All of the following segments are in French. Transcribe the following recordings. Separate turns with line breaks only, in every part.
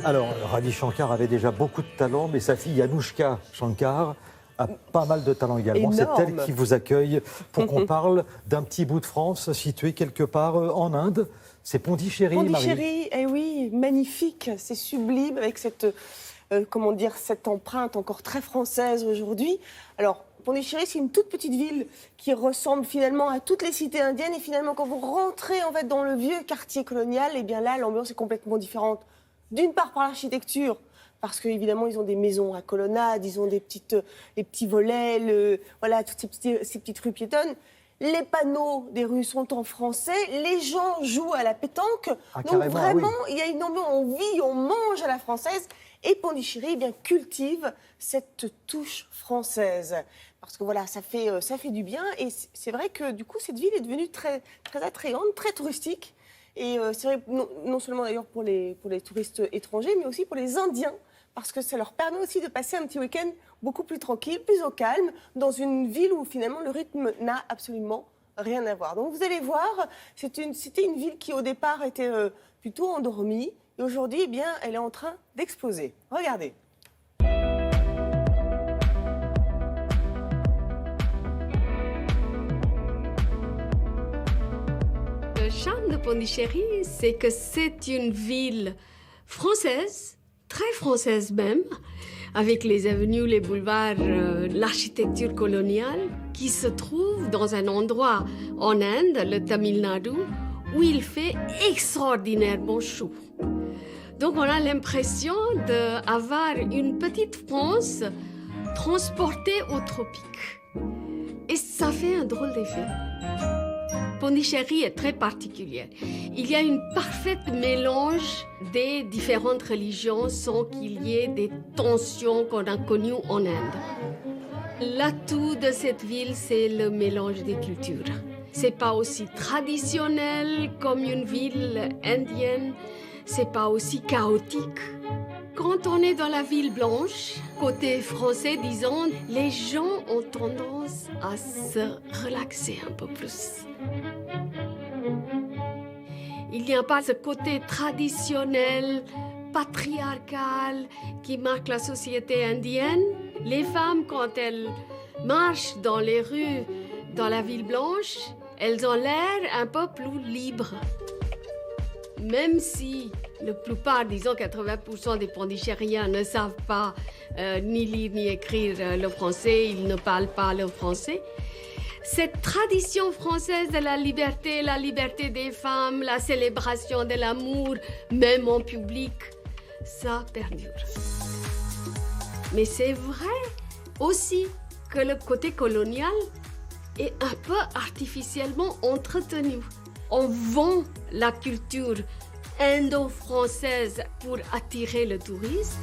Alors, Ravi Shankar avait déjà beaucoup de talent, mais sa fille Anouchka Shankar a pas mal de talent également.
Énorme.
C'est elle qui vous accueille pour qu'on parle d'un petit bout de France situé quelque part en Inde. C'est Pondichéry, Marie.
Pondichéry, eh oui, magnifique, c'est sublime avec cette, cette empreinte encore très française aujourd'hui. Alors, Pondichéry, c'est une toute petite ville qui ressemble finalement à toutes les cités indiennes. Et finalement, quand vous rentrez en fait dans le vieux quartier colonial, eh bien là, l'ambiance est complètement différente. D'une part par l'architecture, parce qu'évidemment, ils ont des maisons à colonnades, ils ont les petits volets, voilà, toutes ces petites rues piétonnes. Les panneaux des rues sont en français, les gens jouent à la pétanque. Donc vraiment, oui. Il y a une ambiance, on vit, on mange à la française. Et Pondichéry, eh bien, cultive cette touche française. Parce que voilà, ça fait du bien. Et c'est vrai que du coup, cette ville est devenue très, très attrayante, très touristique. Et c'est vrai, non seulement d'ailleurs pour les touristes étrangers, mais aussi pour les Indiens. Parce que ça leur permet aussi de passer un petit week-end beaucoup plus tranquille, plus au calme, dans une ville où finalement le rythme n'a absolument rien à voir. Donc vous allez voir, c'était une ville qui au départ était plutôt endormie. Et aujourd'hui, eh bien, elle est en train d'exploser. Regardez.
Le charme de Pondichéry, c'est que c'est une ville française, très française même, avec les avenues, les boulevards, l'architecture coloniale, qui se trouve dans un endroit en Inde, le Tamil Nadu, où il fait extraordinairement chaud. Donc on a l'impression d'avoir une petite France transportée aux tropiques. Et ça fait un drôle d'effet. Pondichéry est très particulière. Il y a un parfait mélange des différentes religions sans qu'il y ait des tensions qu'on a connues en Inde. L'atout de cette ville, c'est le mélange des cultures. C'est pas aussi traditionnel comme une ville indienne, c'est pas aussi chaotique. Quand on est dans la ville blanche, côté français, disons, les gens ont tendance à se relaxer un peu plus. Il n'y a pas ce côté traditionnel, patriarcal qui marque la société indienne. Les femmes, quand elles marchent dans les rues, dans la ville blanche, elles ont l'air un peu plus libres. Même si la plupart, disons 80% des Pondichéryens ne savent pas ni lire ni écrire le français, ils ne parlent pas le français. Cette tradition française de la liberté des femmes, la célébration de l'amour, même en public, ça perdure. Mais c'est vrai aussi que le côté colonial est un peu artificiellement entretenu. On vend la culture indo-française pour attirer le tourisme.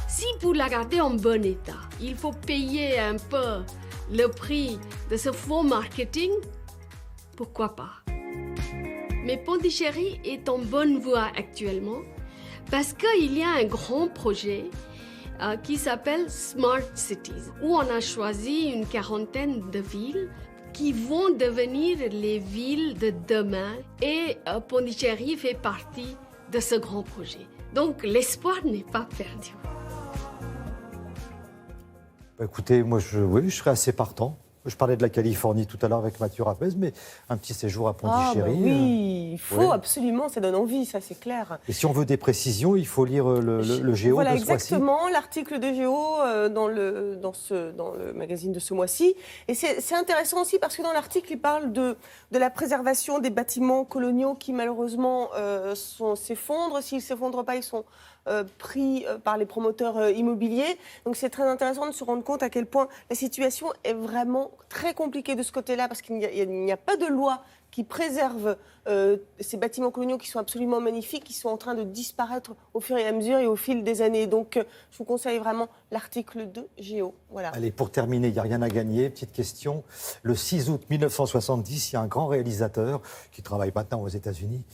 Si pour la garder en bon état, il faut payer un peu le prix de ce faux marketing, pourquoi pas? Mais Pondichéry est en bonne voie actuellement parce qu'il y a un grand projet qui s'appelle Smart Cities, où on a choisi une quarantaine de villes qui vont devenir les villes de demain. Et Pondichéry fait partie de ce grand projet. Donc l'espoir n'est pas perdu.
Écoutez, moi, je serais assez partant. Je parlais de la Californie tout à l'heure avec Mathieu Rapez, mais un petit séjour à Pondichéry.
Ah bah oui, il faut absolument, ça donne envie, ça c'est clair.
Et si on veut des précisions, il faut lire le Géo
voilà,
de ce mois-ci.
Exactement, l'article de Géo dans le magazine de ce mois-ci. Et c'est intéressant aussi parce que dans l'article, il parle de la préservation des bâtiments coloniaux qui malheureusement s'effondrent. S'ils ne s'effondrent pas, ils sont pris par les promoteurs immobiliers. Donc c'est très intéressant de se rendre compte à quel point la situation est vraiment très compliquée de ce côté-là parce qu'il n'y a pas de loi qui préserve ces bâtiments coloniaux qui sont absolument magnifiques, qui sont en train de disparaître au fur et à mesure et au fil des années. Donc je vous conseille vraiment l'article de Géo. Voilà.
Allez, pour terminer, il n'y a rien à gagner. Petite question. Le 6 août 1970, il y a un grand réalisateur qui travaille maintenant aux États-Unis,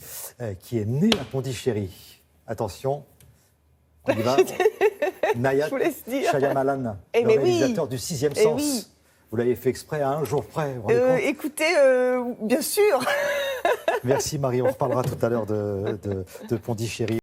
qui est né à Pondichéry. Attention. On y va. Nayat Shyamalan, le réalisateur du Sixième Sens.
Oui.
Vous l'avez fait exprès à un jour près.
Écoutez, bien sûr.
Merci Marie, on reparlera tout à l'heure de Pondichéry.